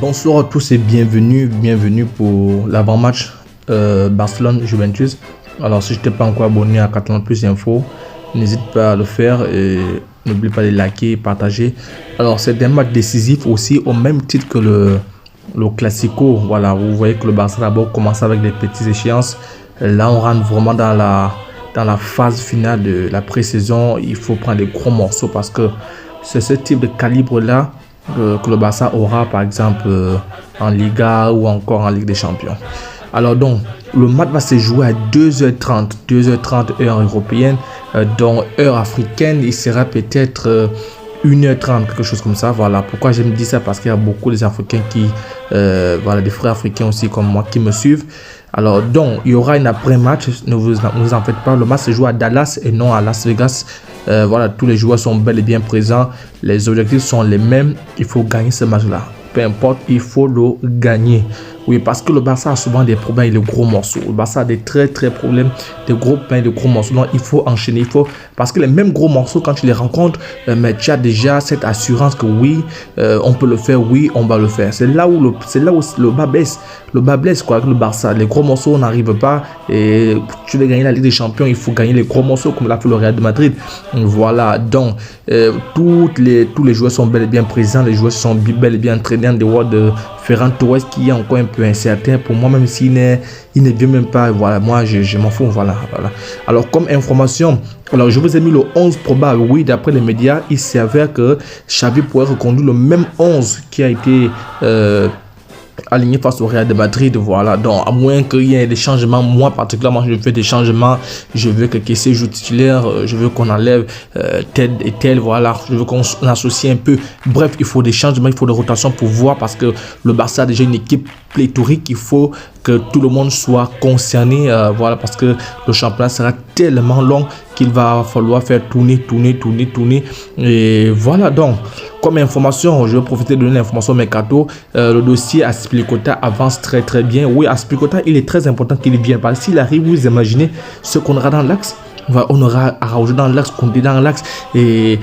Bonsoir à tous et bienvenue pour l'avant-match Barcelone-Juventus. Alors si je t'ai pas encore abonné à Catalan Plus Info, n'hésite pas à le faire et n'oublie pas de liker et partager. Alors c'est un match décisif aussi au même titre que le Classico. Voilà, vous voyez que le Barça d'abord commence avec des petites échéances. Là on rentre vraiment dans la phase finale de la pré-saison. Il faut prendre des gros morceaux parce que c'est ce type de calibre là que le Barça aura par exemple en Liga ou encore en Ligue des Champions. Alors donc le match va se jouer à 2h30 heure européenne, donc heure africaine il sera peut-être 1h30, quelque chose comme ça. Voilà pourquoi je me dis ça, parce qu'il y a beaucoup des Africains qui des frères africains aussi comme moi qui me suivent. Alors donc il y aura une après-match, ne vous en faites pas, le match se joue à Dallas et non à Las Vegas. Voilà, tous les joueurs sont bel et bien présents, les objectifs sont les mêmes, il faut gagner ce match là, peu importe, il faut le gagner. Oui, parce que le Barça a souvent des problèmes avec les gros morceaux. Le Barça a des très problèmes, des gros pains, de gros morceaux. Donc il faut enchaîner, parce que les mêmes gros morceaux, quand tu les rencontres, mais tu as déjà cette assurance que oui, on peut le faire, oui, on va le faire. C'est là où le bas baisse. Le bas blesse quoi, avec le Barça. Les gros morceaux, on n'arrive pas. Et tu veux gagner la Ligue des Champions, il faut gagner les gros morceaux comme l'a fait le Real de Madrid. Voilà, donc tous les joueurs sont bel et bien présents. Les joueurs sont bel et bien entraînés en dehors de Ferran Torres qui est encore un peu incertain pour moi, même s'il ne vient même pas. Voilà, moi je m'en fous. Voilà. Alors comme information, alors je vous ai mis le 11 probable. Oui, d'après les médias, il s'avère que Xavi pourrait reconduire le même 11 qui a été aligné face au Real de Madrid. Voilà, donc à moins qu'il y ait des changements, moi particulièrement je fais des changements. Je veux que Kessié joue titulaire, je veux qu'on enlève tel et tel, voilà, je veux qu'on associe un peu. Bref, il faut des changements, il faut des rotations pour voir, parce que le Barça a déjà une équipe pléthorique. Il faut que tout le monde soit concerné, voilà, parce que le championnat sera tellement long qu'il va falloir faire tourner. Et voilà, donc comme information, je vais profiter de donner l'information mercato. Le dossier Azpilicueta avance très bien. Oui, Azpilicueta, il est très important qu'il vienne, parce que s'il arrive, vous imaginez ce qu'on aura dans l'axe. On aura Araujo dans l'axe, Koundé dans l'axe, et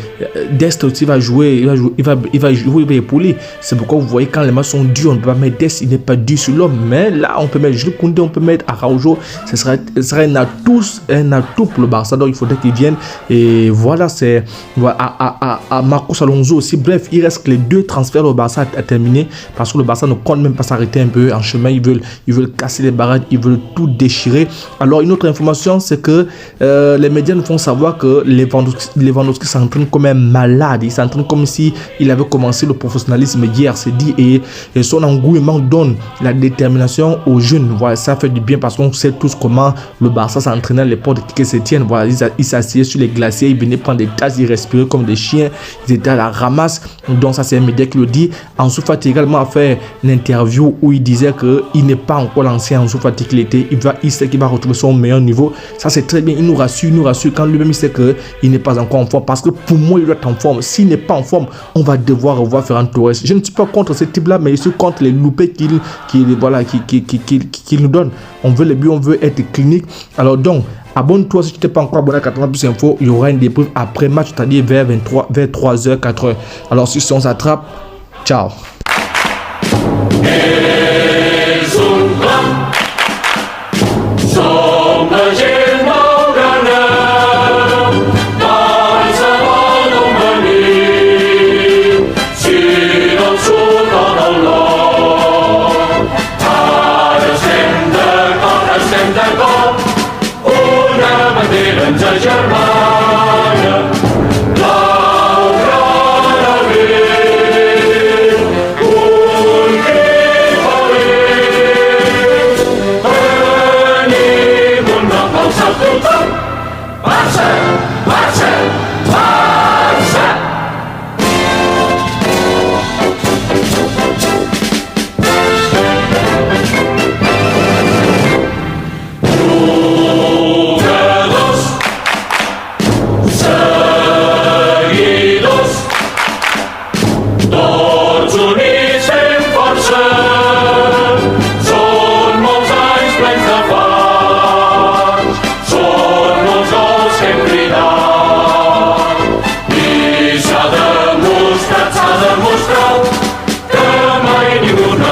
Dest aussi va jouer, il va épauler. C'est pourquoi vous voyez quand les matchs sont durs, on ne peut pas mettre Dest, il n'est pas dur sur l'homme, mais là on peut mettre Jules Koundé, on peut mettre Araujo. Ce sera un atout pour le Barça, donc il faudrait qu'il vienne. Et voilà, c'est à Marcos Alonso aussi. Bref, il reste que les deux transferts au Barça à terminer, parce que le Barça ne compte même pas s'arrêter un peu en chemin. Ils veulent casser les barrages, ils veulent tout déchirer. Alors une autre information, c'est que les médias nous font savoir que Lewandowski s'entraîne comme un malade. Il s'entraîne comme si il avait commencé le professionnalisme hier, c'est dit, et son engouement donne la détermination aux jeunes. Voilà, ça fait du bien, parce qu'on sait tous comment le Barça s'entraînait à l'époque de Quique Sétienne. Voilà, ils s'asseyaient sur les glaciers, ils venaient prendre des tasses, ils respiraient comme des chiens, ils étaient à la ramasse. Donc ça, c'est un média qui le dit. Ansu Fati également a fait une interview où il disait qu'il n'est pas encore l'ancien Ansu Fati qu'il était. Il sait qu'il va retrouver son meilleur niveau. Ça, c'est très bien. Il nous rassure quand lui-même il sait qu'il n'est pas encore en forme, parce que pour moi il doit être en forme. S'il n'est pas en forme, on va devoir revoir Ferran Torres. Je ne suis pas contre ce type là, mais je suis contre les loupés qu'il nous donne. On veut les buts, on veut être clinique. Alors donc abonne-toi si tu n'es pas encore abonné à Catalan Plus Info. Il y aura une débrief après match, c'est-à-dire vers 3h, 4h. Alors si on s'attrape, ciao.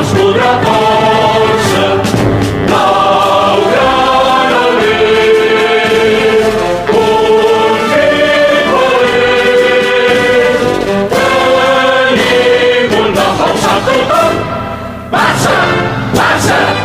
skóra Polsce, Laura Lee, Baca, baca,